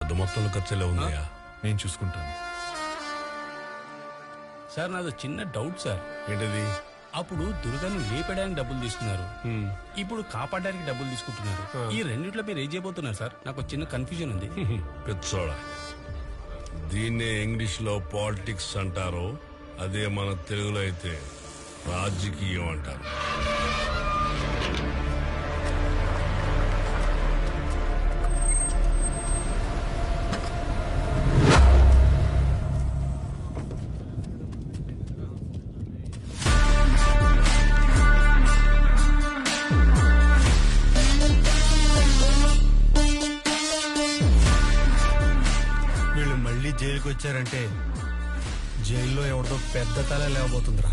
పెద్ద మొత్తంలో ఖర్చులే ఉన్నాయా? నేను చూసుకుంటాను. సార్ నాది చిన్న డౌట్ సార్. ఏంటిది? అప్పుడు దుర్గాను లేపడానికి డబ్బులు తీసుకున్నారు, ఇప్పుడు కాపాడడానికి డబ్బులు తీసుకుంటున్నారు. ఈ రెండిట్లో మీరు ఏం చేయబోతున్నారు సార్? నాకు చిన్న కన్ఫ్యూజన్ ఉంది. పిచ్చోడా, దీన్నే ఇంగ్లీష్ లో పాలిటిక్స్ అంటారు, అదే మన తెలుగులో అయితే రాజకీయం అంటారు. వీళ్ళు మళ్ళీ జైలుకి వచ్చారంటే జైల్లో ఎవరితో పెద్ద తల లేవబోతుందిరా.